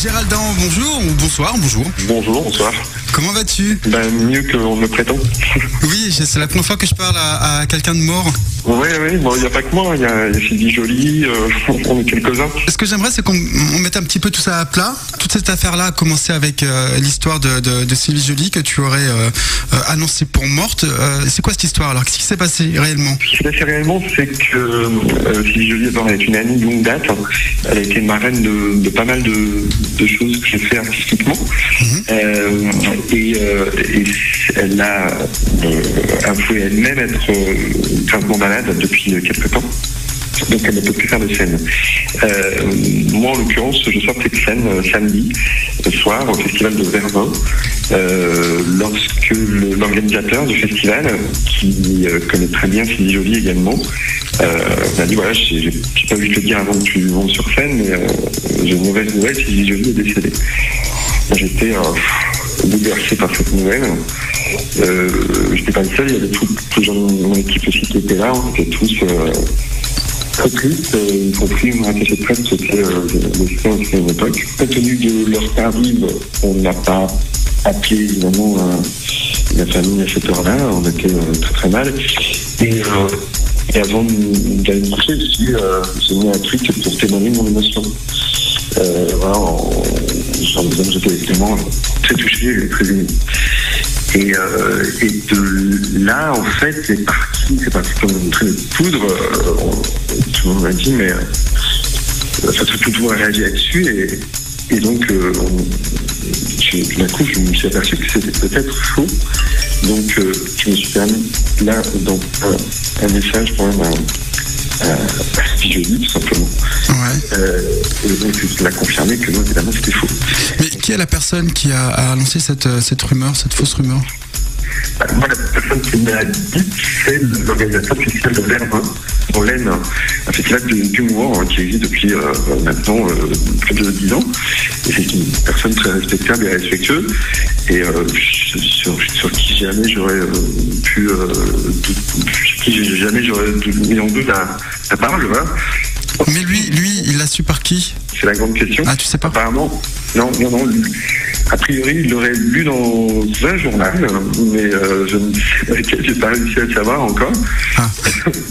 Géraldin, bonjour ou bonsoir, bonjour. Bonjour, bonsoir. Comment vas-tu? Mieux qu'on ne le prétend. Oui, c'est la première fois que je parle à quelqu'un de mort. Oui, bon, il n'y a pas que moi, il y a Sylvie Joly, on est quelques-uns. Ce que j'aimerais, c'est qu'on mette un petit peu tout ça à plat. Toute cette affaire-là a commencé avec l'histoire de Sylvie Joly que tu aurais annoncée pour morte. C'est quoi cette histoire alors? Qu'est-ce qui s'est passé réellement? Ce qui s'est passé réellement, c'est que Sylvie Joly est une amie de longue date. Elle a été marraine de pas mal de choses que j'ai fait artistiquement. Et elle a avoué elle-même être gravement malade depuis quelques temps. Donc elle ne peut plus faire de scène. Moi en l'occurrence, je sortais de scène samedi soir au festival de Verdun, lorsque l'organisateur du festival, qui connaît très bien Sylvie Joly également, m'a dit voilà, j'ai pas vu te le dire avant que tu montes sur scène, mais j'ai une mauvaise nouvelle, Sylvie Joly est décédée. J'étais bouleversé par cette nouvelle. J'étais pas le seul, il y avait tous les gens de mon équipe aussi qui étaient là, on était tous très tristes, y compris mon attaché de presse qui était décédé aussi à une époque. Compte tenu de leur tardive, on n'a pas appelé évidemment la famille à cette heure-là, on était très très mal. Et avant d'aller me coucher, j'ai mis un tweet pour témoigner de mon émotion. Voilà, en disant que j'étais extrêmement très touché et très ému. Et de là, en fait, c'est parti comme une traînée de poudre. Tout le monde m'a dit, mais tout le monde a réagi là-dessus. Et donc, d'un coup, je me suis aperçu que c'était peut-être faux. Donc, je me suis permis, là, dans un message pour même à Sylvie Joly, tout simplement. Ouais. Et donc, il a confirmé que non, évidemment, c'était faux. Mais qui est la personne qui a lancé cette rumeur, cette fausse rumeur? Moi, la personne qui me l'a dit, c'est l'organisateur du festival de Verdun, dans l'Aisne, un festival d'humour qui existe depuis maintenant plus de 10 ans. Et c'est une personne très respectable et respectueuse. Et sur qui jamais j'aurais mis en doute la parole. Voilà. Mais lui, il l'a su par qui? C'est la grande question. Ah, tu sais pas? Apparemment, non. A priori, il l'aurait lu dans un journal, mais je ne sais pas lequel, j'ai pas réussi à le savoir encore. Ah.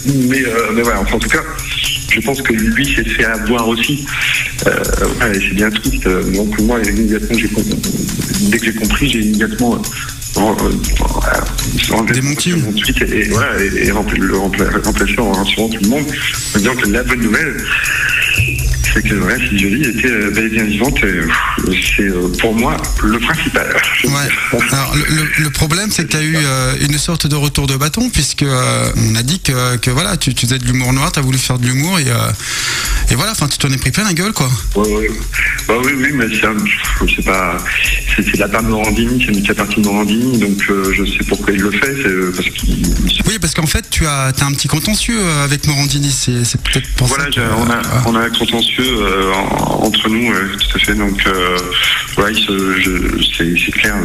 mais voilà, enfin, en tout cas, je pense que lui s'est fait avoir aussi. C'est bien triste. Donc moi, immédiatement, dès que j'ai compris, j'ai immédiatement démenti mon tweet et remplacé en rassurant tout le monde, en disant que la bonne nouvelle, c'est que Sylvie Joly était bel et bien vivante. C'est pour moi le principal. Ouais. Alors, le problème, c'est que tu as eu une sorte de retour de bâton, puisque on a dit que voilà, tu faisais de l'humour noir, tu as voulu faire de l'humour et voilà, enfin tu t'en es pris plein la gueule, quoi. Oui, mais je sais pas, c'est de la part de Morandini, c'est une qui partie de Morandini, donc je sais pourquoi il le fait, c'est parce qu'il... Oui, parce qu'en fait, tu as un petit contentieux avec Morandini, c'est peut-être pour voilà, ça. On a un contentieux entre nous, tout à fait, donc voilà, c'est clair.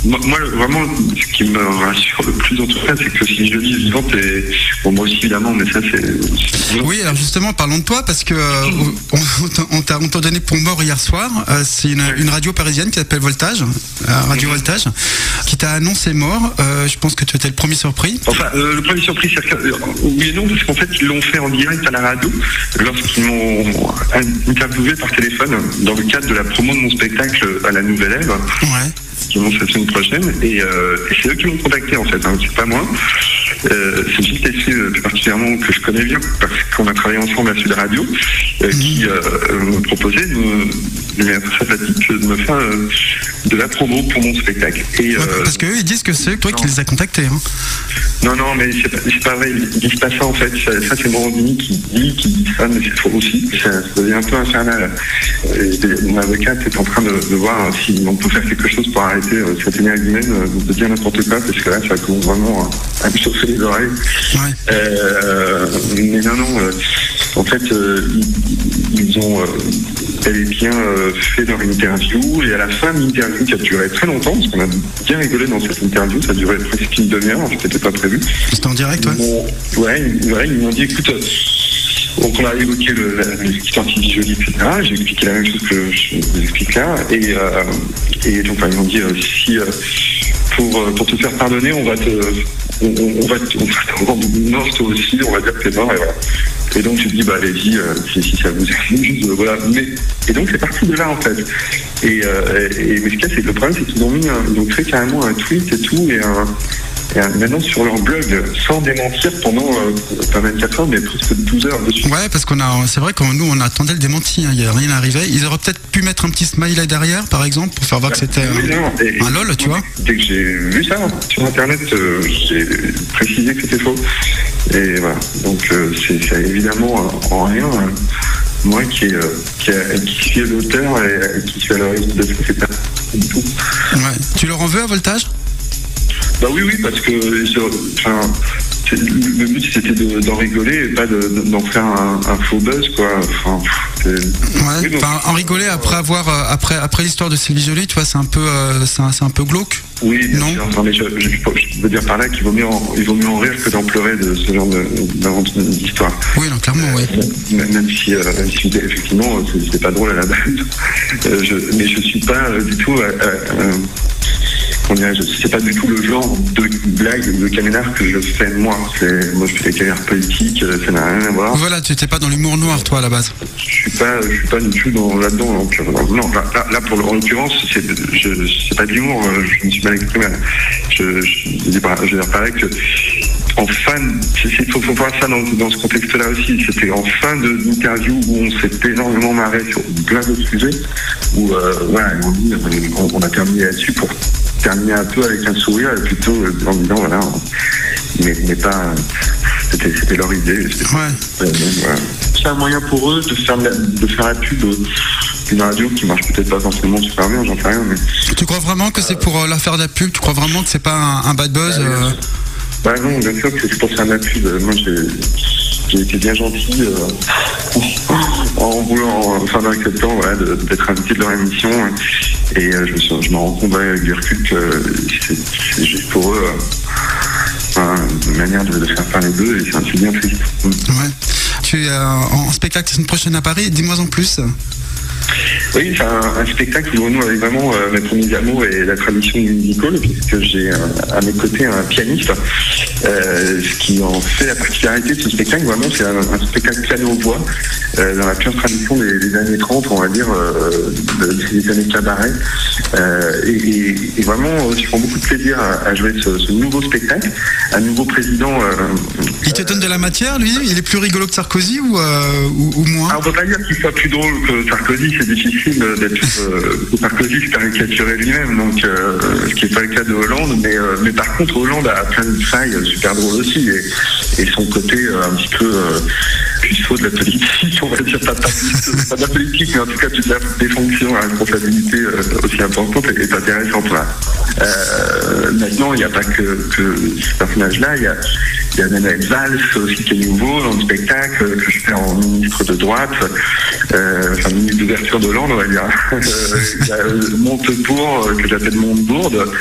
Moi, vraiment, ce qui me rassure le plus en tout cas, c'est que si je dis vivante, et bon, moi aussi évidemment, mais ça c'est... Oui, alors justement, parlons de toi, parce que on t'a donné pour mort hier soir. C'est une radio parisienne qui s'appelle Voltage, Radio Voltage, qui t'a annoncé mort. Je pense que tu étais le premier surpris. Enfin, le premier surpris, c'est que oui et non, parce qu'en fait, ils l'ont fait en direct à la radio lorsqu'ils m'ont interviewé par téléphone dans le cadre de la promo de mon spectacle à la Nouvelle Ève. Ouais. Qui vont la semaine prochaine, et c'est eux qui m'ont contacté en fait, c'est pas moi. C'est Gilles Tessier plus particulièrement, que je connais bien parce qu'on a travaillé ensemble à Sud Radio, qui me proposait de manière très sympathique de me faire de la promo pour mon spectacle. Et, parce qu'eux ils disent que c'est toi qui les as contactés. Hein. Non, mais c'est pas vrai, ils disent pas ça en fait. Ça c'est Morandini qui dit ça, mais c'est faux aussi. Ça devient un peu infernal. Mon avocate est en train de voir si on peut faire quelque chose pour arrêter cette énergie humaine de dire n'importe quoi, parce que là ça commence vraiment à me chauffer les oreilles. Ouais. Mais non, en fait ils ont bel et bien fait leur interview, et à la fin de l'interview qui a duré très longtemps, parce qu'on a bien rigolé dans cette interview, ça a duré presque une demi-heure, c'était pas prévu. C'était en direct, ouais. Ouais, ils m'ont dit écoute, Donc on a évoqué la musique anti-jolie, etc. J'ai expliqué la même chose que je vous explique là. Et donc ils m'ont dit si pour te faire pardonner, on va te rendre mort toi aussi, on va dire que t'es mort et voilà. Et donc j'ai dit allez-y, si ça vous excuse, voilà. Et donc c'est parti de là en fait. Mais ce qu'il y a, c'est que le problème c'est qu'ils ont créé carrément un tweet et tout et maintenant sur leur blog, sans démentir pendant pas 24 heures, mais presque 12 heures dessus. Ouais, parce c'est vrai que nous on attendait le démenti, il n'y a rien arrivé. Ils auraient peut-être pu mettre un petit smiley derrière, par exemple, pour faire voir que c'était un lol, tu vois. Dès que j'ai vu ça sur internet, j'ai précisé que c'était faux. Et voilà, donc c'est évidemment en rien. Moi qui suis l'auteur et qui suis à l'origine de ça, c'est pas du tout. Ouais. Tu leur en veux à Voltage ? Oui, parce que le but c'était d'en rigoler et pas d'en faire un faux buzz, quoi. En rigoler après l'histoire de Sylvie Joly, tu vois, c'est un peu glauque. Oui, bien sûr. Non, mais je veux dire par là qu'il vaut mieux en rire que d'en pleurer de ce genre d'histoire. Oui, non, clairement, oui. Même si effectivement c'est pas drôle à la base. Mais je suis pas du tout. C'est pas du tout le genre de blague de caménard que je fais moi. Moi je fais des canards politiques, ça n'a rien à voir. Voilà, tu n'étais pas dans l'humour noir toi à la base. Je suis pas du tout là-dedans. Non, là pour l'occurrence, c'est pas de l'humour, je me suis mal exprimé. Je veux dire pareil que en fin, il faut voir ça dans ce contexte-là aussi. C'était en fin d'interview où on s'est énormément marré sur plein d'autres sujets, où on a terminé là-dessus pour terminer un peu avec un sourire et plutôt en disant voilà, mais pas, c'était leur idée. C'est un moyen pour eux de faire la pub d'une radio qui marche peut-être pas forcément super bien, j'en sais rien. Mais tu crois vraiment que c'est pour leur faire de la pub? Tu crois vraiment que c'est pas un bad buzz? Non, bien sûr que c'est pour faire de la pub. Moi j'ai été bien gentil en voulant, en acceptant d'être invité de leur émission, et je me rends compte avec du recul que c'est juste pour eux une manière de faire parler d'eux, et c'est bien triste. Ouais. Tu es en spectacle la semaine prochaine à Paris, dis-moi en plus. Oui, c'est un spectacle où nous avec vraiment mes premiers amours et la tradition du musical, puisque j'ai à mes côtés un pianiste, ce qui en fait la particularité de ce spectacle. Vraiment, c'est un spectacle piano-voix dans la pure tradition des années 30, on va dire, des années cabaret. Et vraiment, je prends beaucoup de plaisir à jouer ce nouveau spectacle. Un nouveau président. Il te donne de la matière, lui? Il est plus rigolo que Sarkozy ou moins? On peut pas dire qu'il soit plus drôle que Sarkozy, c'est difficile d'être Sarkozy se caricaturer lui-même, donc ce qui n'est pas le cas de Hollande, mais par contre Hollande a plein de failles super drôles aussi, et son côté un petit peu puceau de la politique, on va dire, pas de la politique, mais en tout cas des fonctions à responsabilité aussi importante est intéressante là. Maintenant, il n'y a pas que ce personnage-là, il y a Manuel Valls aussi qui est nouveau dans le spectacle, que je fais en ministre de droite, ministre d'ouverture d'Hollande, on va dire. Il y a Montebourg, que j'appelle Montebourde,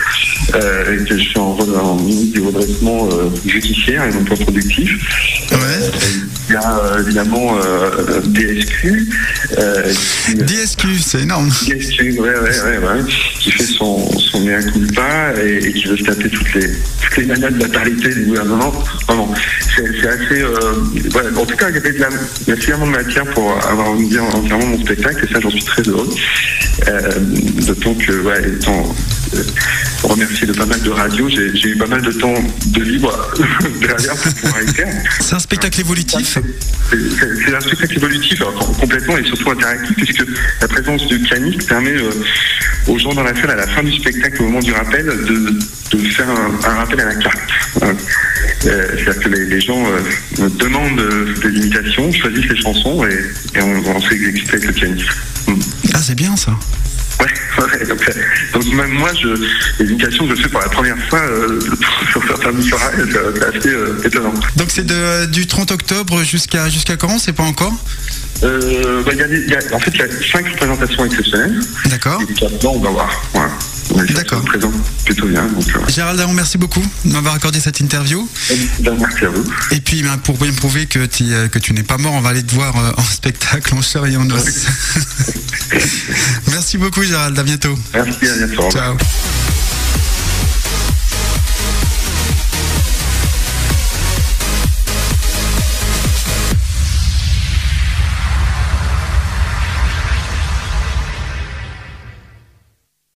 et que je suis en ministre du redressement judiciaire et non pas productif. Ouais. Il y a évidemment DSQ. DSQ, c'est énorme. DSQ, ouais, qui fait son mea culpa et qui veut se taper toutes les manières de la parité du gouvernement. Vraiment, c'est assez. En tout cas, il y a suffisamment de matière pour avoir organisé entièrement mon spectacle, et ça, j'en suis très heureux. D'autant que, étant remercié de pas mal de radios, j'ai eu pas mal de temps de libre derrière pour pouvoir y faire. C'est un spectacle évolutif. C'est un spectacle évolutif, complètement, et surtout interactif, puisque la présence du pianiste permet aux gens dans la salle, à la fin du spectacle, au moment du rappel, de faire un rappel à la carte. C'est-à-dire que les gens demandent des imitations, choisissent les chansons, et on se exécute avec le pianiste. Ah, c'est bien ça. Ouais, donc même moi, les imitations que je fais pour la première fois sur certains micros, c'est assez étonnant. Donc c'est du 30 octobre jusqu'à quand? C'est pas encore? En fait, il y a 5 représentations exceptionnelles. D'accord. Et puis là, on va voir. Voilà. D'accord. Ça se présente plutôt bien. Donc, Gérald Daron, merci beaucoup de m'avoir accordé cette interview. Merci à vous. Et puis, pour bien prouver que tu n'es pas mort, on va aller te voir en spectacle, en chair et en os. Merci beaucoup, Gérald. À bientôt. Merci, à bientôt. Ciao.